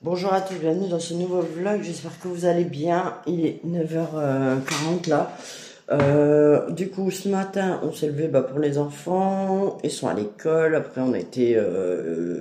Bonjour à tous, bienvenue dans ce nouveau vlog, j'espère que vous allez bien. Il est 9h40 là. Du coup ce matin on s'est levé pour les enfants, ils sont à l'école. Après on a été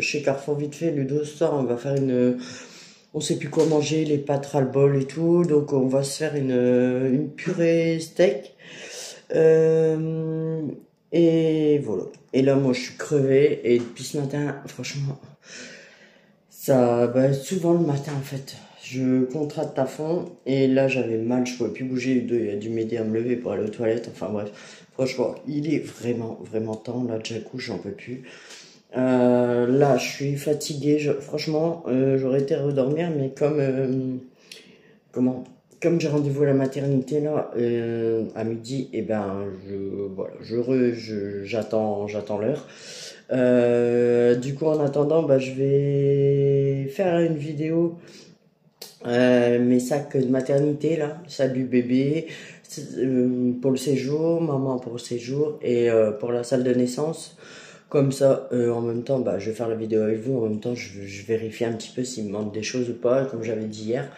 chez Carrefour vite fait, Ludo sort, on va faire on sait plus quoi manger, les pâtes ras-le-bol et tout. Donc on va se faire une purée steak. Euh, et voilà. Et là moi je suis crevée et depuis ce matin franchement... Ça, souvent le matin en fait, je contracte à fond et là j'avais mal, je pouvais plus bouger, il a dû m'aider à me lever pour aller aux toilettes, enfin bref, franchement, il est vraiment temps, là déjà couche, j'en peux plus. Là je suis fatigué, franchement, j'aurais été redormir, mais comment, comme j'ai rendez-vous à la maternité là, à midi, et voilà, j'attends l'heure. Du coup, en attendant, je vais faire une vidéo, mes sacs de maternité là, salut bébé, pour le séjour, maman pour le séjour et pour la salle de naissance. Comme ça, en même temps, je vais faire la vidéo avec vous. En même temps, je vérifie un petit peu s'il me manque des choses ou pas, comme j'avais dit hier.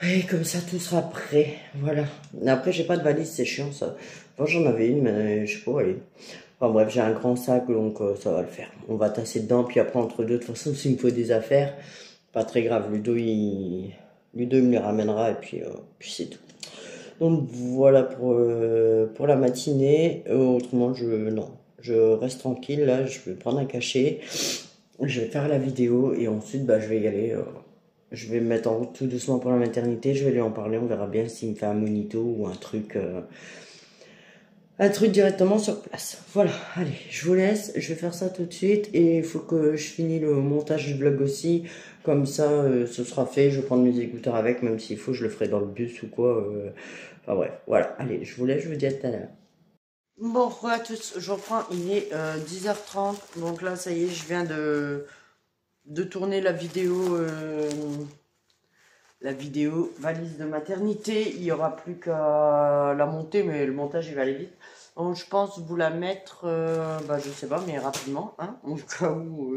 Et comme ça, tout sera prêt. Voilà. Après, j'ai pas de valise, c'est chiant ça. Bon, j'en avais une, mais je sais pas où elle est. Enfin bref, j'ai un grand sac, donc ça va le faire. On va tasser dedans, puis après, entre deux, de toute façon, s'il me faut des affaires, pas très grave. Ludo il me les ramènera, et puis c'est tout. Donc voilà pour la matinée. Autrement, non. Je reste tranquille, là, je vais prendre un cachet. Je vais faire la vidéo, et ensuite, je vais y aller. Je vais me mettre en route tout doucement pour la maternité. Je vais lui en parler. On verra bien s'il me fait un monito ou un truc directement sur place. Voilà, allez, je vous laisse. Je vais faire ça tout de suite. Et il faut que je finisse le montage du vlog aussi. Comme ça, ce sera fait. Je vais prendre mes écouteurs avec. Même s'il faut, je le ferai dans le bus ou quoi. Enfin bref, voilà. Allez, je vous laisse. Je vous dis à tout à l'heure. Bon, à tous, je reprends. Il est 10h30. Donc là, ça y est, je viens de tourner la vidéo valise de maternité. Il n'y aura plus qu'à la monter, mais le montage il va aller vite. Donc je pense vous la mettre, je sais pas, mais rapidement, hein, au cas où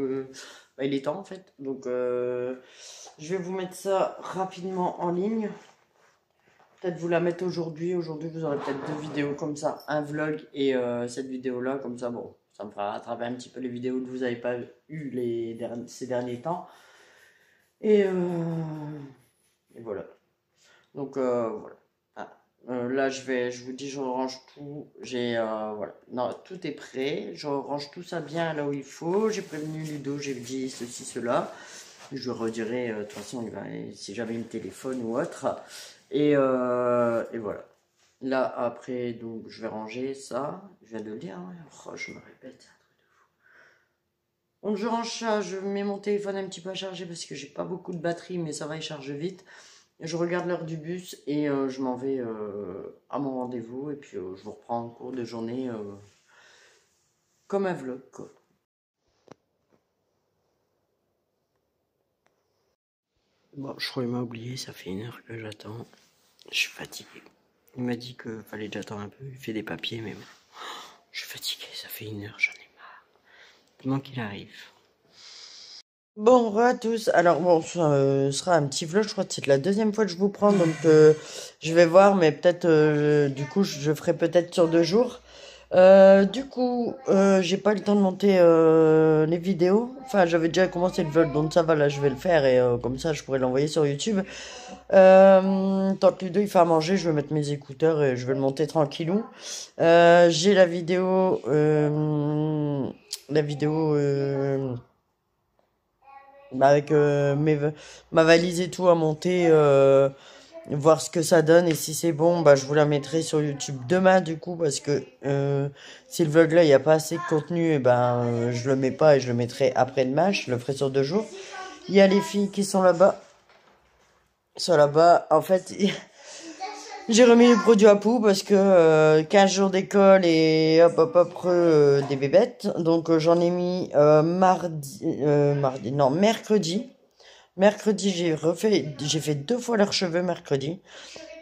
il est temps en fait. Donc je vais vous mettre ça rapidement en ligne. Peut-être vous la mettre aujourd'hui. Aujourd'hui vous aurez peut-être deux vidéos comme ça, un vlog et cette vidéo là, comme ça bon, ça me fera rattraper un petit peu les vidéos que vous n'avez pas eues ces derniers temps. Et voilà. Donc voilà. Là je vous dis, je range tout. Voilà. Non, tout est prêt. Je range tout ça bien là où il faut. J'ai prévenu Ludo, j'ai dit ceci, cela. Je redirai, de toute façon, si j'avais une téléphone ou autre. Et voilà. Là, après, donc, je vais ranger ça. Je viens de le dire, hein. Oh, je me répète. Donc, je range ça. Je mets mon téléphone un petit peu à charger parce que j'ai pas beaucoup de batterie, mais ça va, il charge vite. Je regarde l'heure du bus et je m'en vais à mon rendez-vous. Et puis, je vous reprends en cours de journée comme un vlog, quoi. Bon, je crois qu'il m'a oublié, ça fait 1 heure que j'attends. Je suis fatigué. Il m'a dit qu'il fallait que j'attende un peu. Il fait des papiers, mais bon. Je suis fatigué, ça fait 1 heure, j'en ai marre. Comment qu'il arrive. Bon, re à tous. Alors bon, ça sera un petit vlog. Je crois que c'est la deuxième fois que je vous prends, donc je vais voir, mais peut-être du coup je ferai peut-être sur 2 jours. Du coup, j'ai pas eu le temps de monter les vidéos. Enfin, j'avais déjà commencé le vlog, donc ça va, là je vais le faire et comme ça je pourrais l'envoyer sur YouTube. Tant que Ludo il fait à manger, je vais mettre mes écouteurs et je vais le monter tranquillou. J'ai la vidéo avec ma valise et tout à monter, voir ce que ça donne et si c'est bon, je vous la mettrai sur YouTube demain du coup parce que si le vlog là il n'y a pas assez de contenu, et je le mets pas et je le mettrai après-demain, je le ferai sur 2 jours. Il y a les filles qui sont là-bas. En fait, j'ai remis les produits à poux parce que 15 jours d'école et des bébêtes. Donc j'en ai mis mercredi. Mercredi, j'ai fait 2 fois leurs cheveux mercredi.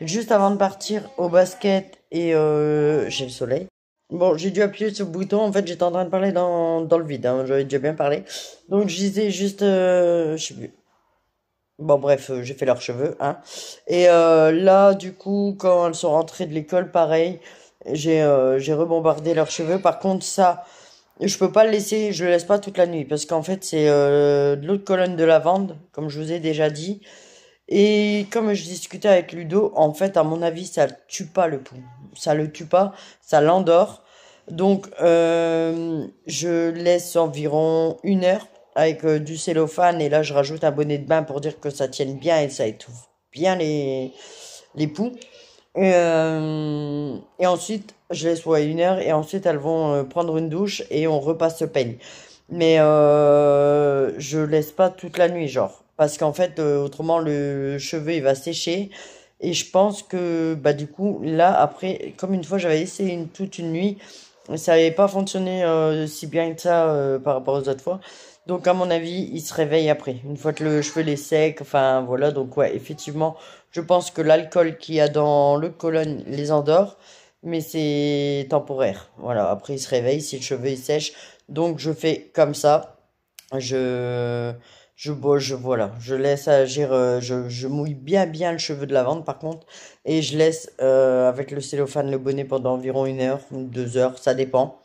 Juste avant de partir au basket et j'ai le soleil. Bon, j'ai dû appuyer sur le bouton. En fait, j'étais en train de parler dans le vide, hein. J'avais déjà bien parlé. Donc je disais juste, je sais plus. Bon, bref, j'ai fait leurs cheveux, hein. Et là, du coup, quand elles sont rentrées de l'école, pareil, j'ai rebombardé leurs cheveux. Par contre, ça, je peux pas le laisser, je le laisse pas toute la nuit, parce qu'en fait, c'est de l'eau de colonne de lavande, comme je vous ai déjà dit. Et comme je discutais avec Ludo, en fait, à mon avis, ça tue pas le pouls. Ça le tue pas, ça l'endort. Donc, je laisse environ 1 heure avec du cellophane et là, je rajoute un bonnet de bain pour dire que ça tienne bien et ça étouffe bien les poux. Et ensuite, je laisse ouais 1 heure et ensuite elles vont prendre une douche et on repasse le peigne. Mais je laisse pas toute la nuit, genre. Parce qu'en fait, autrement, le cheveu, il va sécher. Et je pense que, bah, du coup, là, après, comme une fois, j'avais essayé toute une nuit, ça n'avait pas fonctionné si bien que ça par rapport aux autres fois. Donc, à mon avis, il se réveille après. Une fois que le cheveu est sec, enfin, voilà. Donc, ouais, effectivement, je pense que l'alcool qu'il y a dans le colonne les endort. Mais c'est temporaire. Voilà, après, il se réveille si le cheveu est sèche. Donc je fais comme ça. Je, voilà, je laisse agir, je mouille bien le cheveu de lavande par contre, et je laisse avec le cellophane le bonnet pendant environ 1 heure ou 2 heures, ça dépend.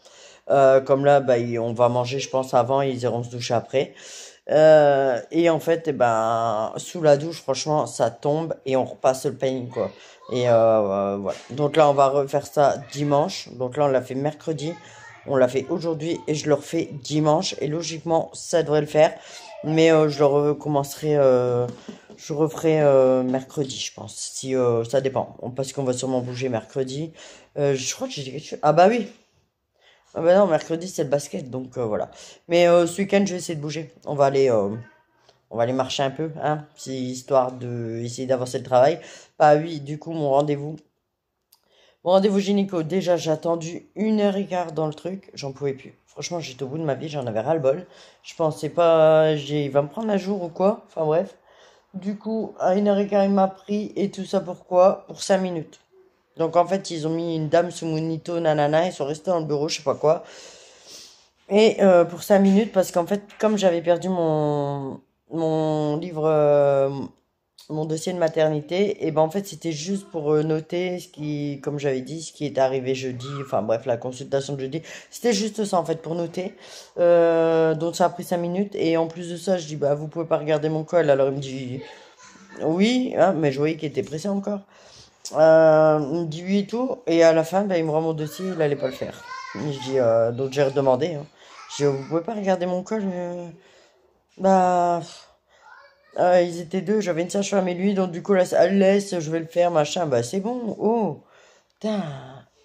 Comme là, bah, on va manger, je pense, avant et ils iront se doucher après. Et en fait, eh ben, sous la douche, franchement, ça tombe et on repasse le peigne, quoi. Et voilà. Donc là, on va refaire ça dimanche. Donc là, on l'a fait mercredi. On l'a fait aujourd'hui et je le refais dimanche. Et logiquement, ça devrait le faire. Mais je le recommencerai, je referai mercredi, je pense. Si ça dépend. Parce qu'on va sûrement bouger mercredi. Je crois que j'ai dit quelque chose. Ah bah oui. Ah bah non, mercredi c'est le basket, donc voilà. Mais ce week-end, je vais essayer de bouger. On va aller marcher un peu, hein, c'est histoire de essayer d'avancer le travail. Bah oui, du coup, mon rendez-vous gynéco, déjà, j'ai attendu 1 heure et quart dans le truc, j'en pouvais plus. Franchement, j'étais au bout de ma vie, j'en avais ras-le-bol. Je pensais pas, il va me prendre un jour ou quoi. Enfin bref. Du coup, à 1 heure et quart, il m'a pris, et tout ça pourquoi? Pour 5 minutes. Donc en fait, ils ont mis une dame sous monito, nanana, ils sont restés dans le bureau, je sais pas quoi. Et pour 5 minutes, parce qu'en fait, comme j'avais perdu mon livre, mon dossier de maternité, et ben en fait, c'était juste pour noter ce qui, comme j'avais dit, ce qui est arrivé jeudi, enfin bref, la consultation de jeudi. C'était juste ça en fait, pour noter. Donc ça a pris 5 minutes, et en plus de ça, je dis, bah vous pouvez pas regarder mon col. Alors il me dit, oui, hein, mais je voyais qu'il était pressé encore. Il me dit oui et tout, et à la fin, bah, il me rend mon dossier, il allait pas le faire. Je dis, donc j'ai redemandé, hein. Je dis, vous pouvez pas regarder mon col Bah, ils étaient deux, j'avais une sage-femme et lui, donc du coup, là, ça laisse, je vais le faire, machin. Bah, c'est bon, oh, putain.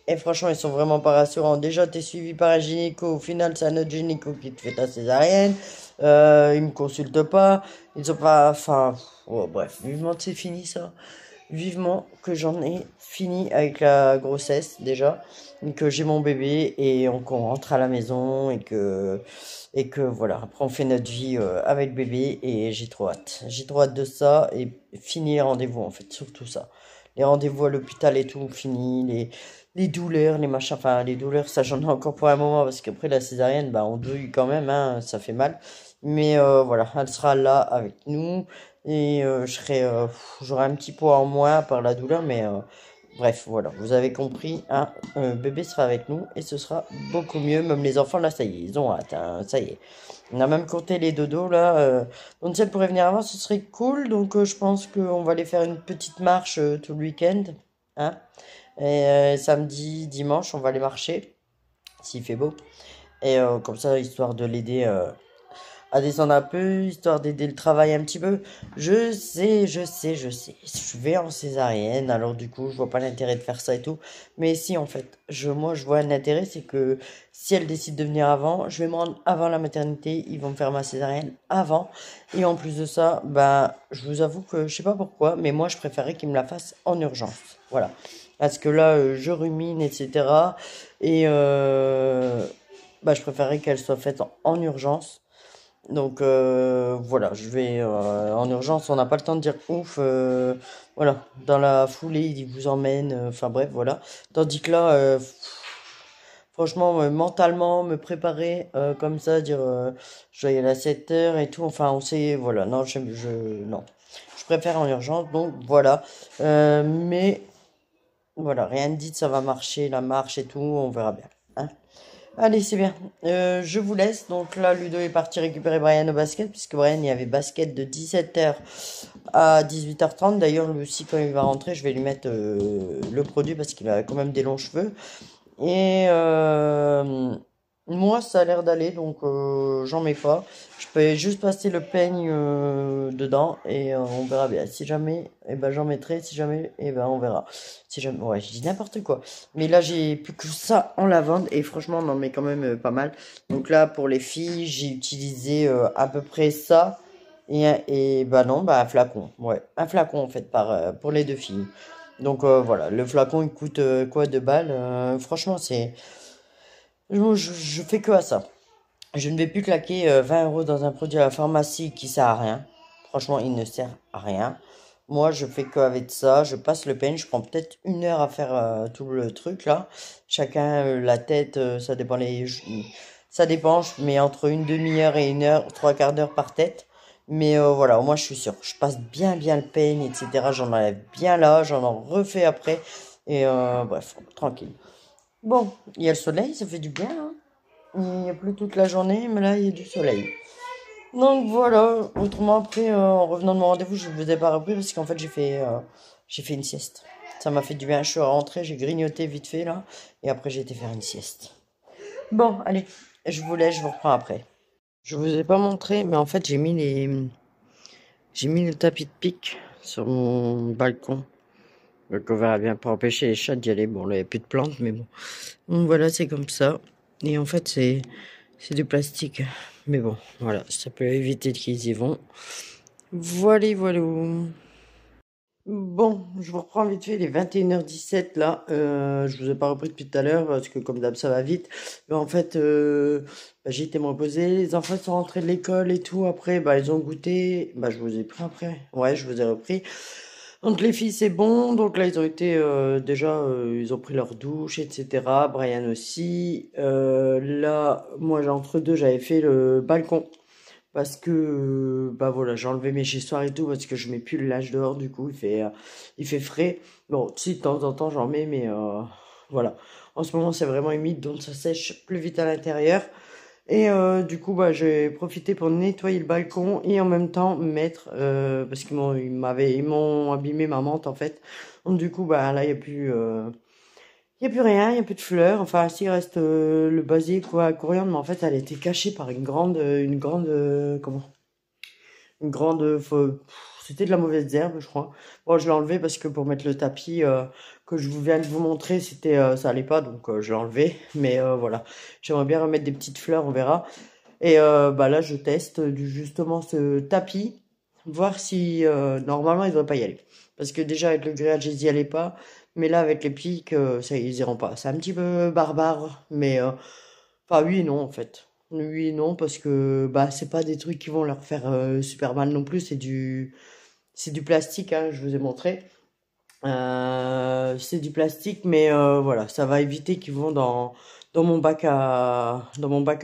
Et franchement, ils sont vraiment pas rassurants. Déjà, t'es suivi par un gynéco, au final, c'est un autre gynéco qui te fait ta césarienne. Ils me consultent pas, ils ont pas, enfin, oh, bref, vivement que c'est fini ça. Vivement que j'en ai fini avec la grossesse déjà, et que j'ai mon bébé et qu'on rentre à la maison et que voilà, après on fait notre vie avec le bébé et j'ai trop hâte. J'ai trop hâte de ça et fini les rendez-vous en fait, surtout ça. Les rendez-vous à l'hôpital et tout, fini, les douleurs, les machins, enfin les douleurs ça j'en ai encore pour un moment parce qu'après la césarienne, bah on douille quand même, hein, ça fait mal. Mais voilà, elle sera là avec nous. Et j'aurai un petit poids en moins par la douleur, mais bref, voilà, vous avez compris, hein, bébé sera avec nous et ce sera beaucoup mieux. Même les enfants, là, ça y est, ils ont hâte, hein, ça y est. On a même compté les dodos, là. Donc, si elle pourrait venir avant, ce serait cool. Donc, je pense qu'on va aller faire une petite marche tout le week-end, hein. Et samedi, dimanche, on va aller marcher, s'il fait beau. Et comme ça, histoire de l'aider à descendre un peu, histoire d'aider le travail un petit peu. Je sais. Je vais en césarienne, alors du coup, je vois pas l'intérêt de faire ça et tout. Mais si, en fait, moi, je vois un intérêt, c'est que si elle décide de venir avant, je vais me rendre avant la maternité, ils vont me faire ma césarienne avant. Et en plus de ça, bah, je vous avoue que je sais pas pourquoi, mais moi, je préférais qu'ils me la fassent en urgence. Voilà. Parce que là, je rumine, etc. Et bah, je préférais qu'elle soit faite en urgence. Donc voilà, je vais en urgence, on n'a pas le temps de dire ouf. Voilà, dans la foulée, il vous emmène. Enfin bref, voilà. Tandis que là, franchement, mentalement, me préparer comme ça, dire je dois y aller à 7 heures et tout. Enfin, on sait, voilà. Non, non. préfère en urgence, donc voilà. Mais voilà, rien ne dit que ça va marcher, la marche et tout, on verra bien. Hein. Allez, c'est bien. Je vous laisse. Donc là, Ludo est parti récupérer Brian au basket, puisque Brian, il y avait basket de 17h à 18h30. D'ailleurs, lui aussi, quand il va rentrer, je vais lui mettre le produit, parce qu'il a quand même des longs cheveux. Et moi, ça a l'air d'aller, donc j'en mets pas. Je peux juste passer le peigne dedans et on verra bien. Si jamais, eh ben, j'en mettrai. Si jamais, eh ben, on verra. Si jamais, ouais, je dis n'importe quoi. Mais là, j'ai plus que ça en lavande et franchement, on en met quand même pas mal. Donc là, pour les filles, j'ai utilisé à peu près ça. Et bah non, bah un flacon. Ouais, un flacon en fait pour les deux filles. Donc voilà, le flacon il coûte quoi 2 balles. Franchement, je fais que à ça. Je ne vais plus claquer 20 euros dans un produit à la pharmacie qui sert à rien. Franchement, il ne sert à rien. Moi, je fais que avec ça. Je passe le peigne. Je prends peut-être 1 heure à faire tout le truc là. Chacun la tête, ça dépend ça dépend. Je mets entre une demi-heure et 1 heure, 3/4 d'heure par tête. Mais voilà, au moins je suis sûr. Je passe bien le peigne, etc. J'en enlève bien là. J'en en refais après. Et bref, tranquille. Bon, il y a le soleil, ça fait du bien, hein. Il n'y a plus toute la journée, mais là, il y a du soleil. Donc voilà, autrement après, en revenant de mon rendez-vous, je ne vous ai pas repris parce qu'en fait, j'ai fait une sieste. Ça m'a fait du bien, je suis rentrée, j'ai grignoté vite fait là, et après j'ai été faire une sieste. Bon, allez, je vous laisse, je vous reprends après. Je vous ai pas montré, mais en fait, j'ai mis le tapis de pique sur mon balcon. Donc on verra bien pour empêcher les chats d'y aller. Bon, là, il n'y a plus de plantes, mais bon. Donc voilà, c'est comme ça. Et en fait, c'est du plastique. Mais bon, voilà, ça peut éviter qu'ils y vont. Voilà. Bon, je vous reprends vite fait, il est 21h17 là. Je vous ai pas repris depuis tout à l'heure parce que comme d'hab ça va vite. Mais en fait, bah, j'ai été me reposer. Les enfants sont rentrés de l'école et tout. Après, bah ils ont goûté. Bah je vous ai pris après. Ouais, je vous ai repris. Donc les filles c'est bon. Donc là ils ont été déjà, ils ont pris leur douche, etc. Brian aussi. Là, moi entre deux, j'avais fait le balcon. Parce que, bah voilà, j'ai enlevé mes chez-soirs et tout, parce que je mets plus le linge dehors, du coup, il fait frais. Bon, si, de temps en temps, j'en mets, mais voilà. En ce moment, c'est vraiment humide, donc ça sèche plus vite à l'intérieur. Et du coup, bah, j'ai profité pour nettoyer le balcon et en même temps mettre, parce ils m'ont abîmé ma menthe, en fait. Donc du coup, bah là, il n'y a plus rien, il n'y a plus de fleurs. Enfin, s'il reste le basique, quoi, coriandre, mais en fait, elle était cachée par comment? Une grande, c'était de la mauvaise herbe, je crois. Bon, je l'ai enlevé parce que pour mettre le tapis que je vous viens de vous montrer, ça allait pas, donc je l'ai enlevé. Mais voilà, j'aimerais bien remettre des petites fleurs, on verra. Et bah là, je teste justement ce tapis, voir si normalement il devrait pas y aller. Parce que déjà avec le grillage, ils y allaient pas. Mais là, avec les pics, ça, ils iront pas. C'est un petit peu barbare, mais enfin oui et non en fait. Oui et non parce que bah c'est pas des trucs qui vont leur faire super mal non plus. C'est du plastique, hein, je vous ai montré. C'est du plastique, mais voilà, ça va éviter qu'ils vont dans mon bac à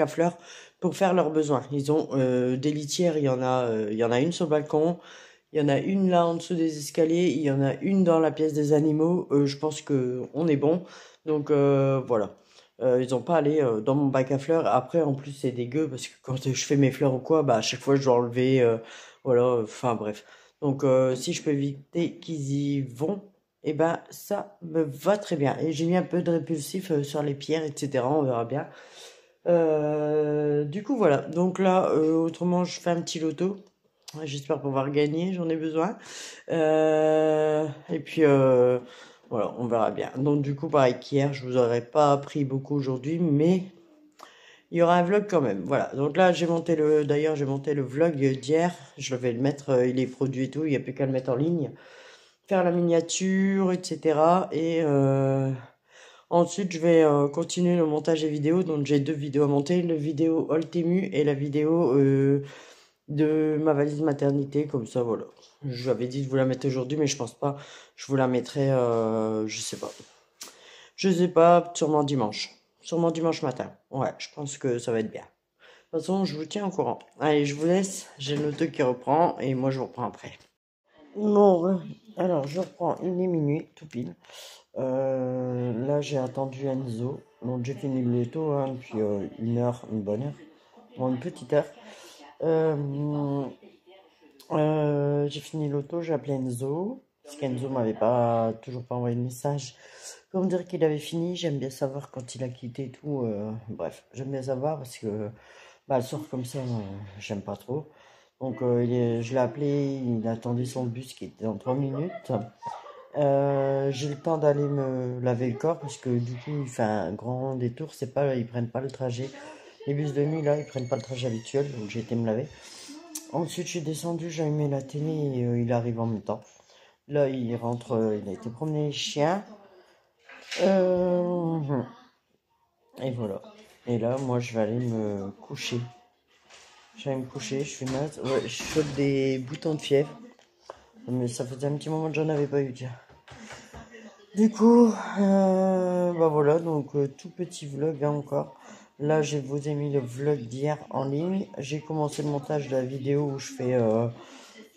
fleurs pour faire leurs besoins. Ils ont des litières, il y en a une sur le balcon, il y en a une là en dessous des escaliers, il y en a une dans la pièce des animaux. Je pense que on est bon. Donc voilà. Ils ont pas allé dans mon bac à fleurs. Après, en plus, c'est dégueu parce que quand je fais mes fleurs ou quoi, bah à chaque fois je dois enlever. Voilà. Enfin bref. Donc si je peux éviter qu'ils y vont, eh ben ça me va très bien. Et j'ai mis un peu de répulsif sur les pierres, etc. On verra bien. Du coup voilà. Donc là, autrement, je fais un petit loto. Ouais, j'espère pouvoir gagner, j'en ai besoin. Et puis voilà, on verra bien. Donc du coup, pareil qu'hier, je vous aurais pas appris beaucoup aujourd'hui, mais il y aura un vlog quand même. Voilà. Donc là, d'ailleurs, j'ai monté le vlog d'hier. Je vais le mettre, il est produit et tout, il n'y a plus qu'à le mettre en ligne. Faire la miniature, etc. Et ensuite, je vais continuer le montage des vidéos. Donc j'ai deux vidéos à monter, la vidéo Oltemu et la vidéo de ma valise maternité, comme ça, voilà. J'avais dit de vous la mettre aujourd'hui, mais je pense pas. Je vous la mettrai, je sais pas. Je sais pas, sûrement dimanche. Sûrement dimanche matin. Ouais, je pense que ça va être bien. De toute façon, je vous tiens au courant. Allez, je vous laisse. J'ai le note qui reprend et moi je vous reprends après. Bon, alors je reprends, il est minuit, tout pile. Là j'ai attendu Enzo, donc j'ai fini le loto hein, depuis une heure, une bonne heure, bon, une petite heure. Euh, j'ai fini l'auto, j'ai appelé Enzo, parce qu'Enzo m'avait toujours pas envoyé de message pour me dire qu'il avait fini. J'aime bien savoir quand il a quitté et tout. Bref, j'aime bien savoir parce que bah, le soir comme ça, j'aime pas trop. Donc je l'ai appelé, il attendait son bus qui était dans 3 minutes. J'ai le temps d'aller me laver le corps parce que du coup il fait un grand détour, ils prennent pas le trajet. Les bus de nuit là, ils prennent pas le trajet habituel, donc j'ai été me laver. Ensuite, je suis descendu, j'ai allumé la télé et il arrive en même temps. Là, il rentre, il a été promener les chiens. Euh, et voilà. Et là, moi, je vais aller me coucher. Je vais aller me coucher, je suis naze. Ouais, je chope des boutons de fièvre. Mais ça faisait un petit moment que j'en avais pas eu, tiens. Du coup, bah voilà, donc tout petit vlog hein, encore. Là, je vous ai mis le vlog d'hier en ligne. J'ai commencé le montage de la vidéo où je fais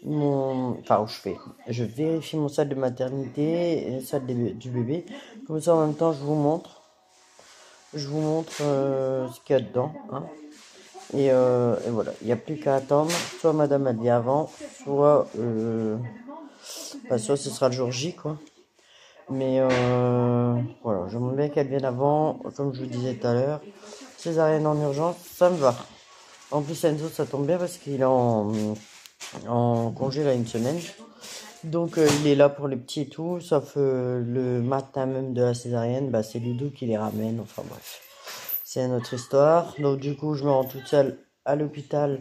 je vérifie mon sac de maternité et le sac du bébé. Comme ça, en même temps, je vous montre ce qu'il y a dedans. Hein. Et voilà, il n'y a plus qu'à attendre. Soit madame a dit avant, soit ce sera le jour J, quoi. Mais voilà, j'aimerais bien qu'elle vienne avant, comme je vous disais tout à l'heure. Césarienne en urgence, ça me va. En plus, Enzo, ça tombe bien parce qu'il est en congé là une semaine. Donc il est là pour les petits et tout, sauf le matin même de la césarienne, bah, c'est Ludo qui les ramène, enfin bref. C'est une autre histoire. Donc du coup, je me rends toute seule à l'hôpital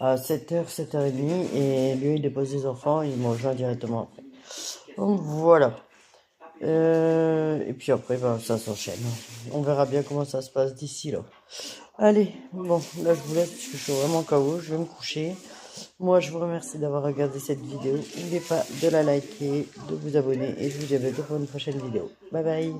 à 7h, 7h30 et lui il dépose les enfants, il me rejoint directement après. Donc voilà. Et puis après, bah, ça s'enchaîne. On verra bien comment ça se passe d'ici là. Allez, bon, là je vous laisse parce que je suis vraiment KO, je vais me coucher. Moi, je vous remercie d'avoir regardé cette vidéo. N'oubliez pas de la liker, de vous abonner et je vous dis à bientôt pour une prochaine vidéo. Bye bye.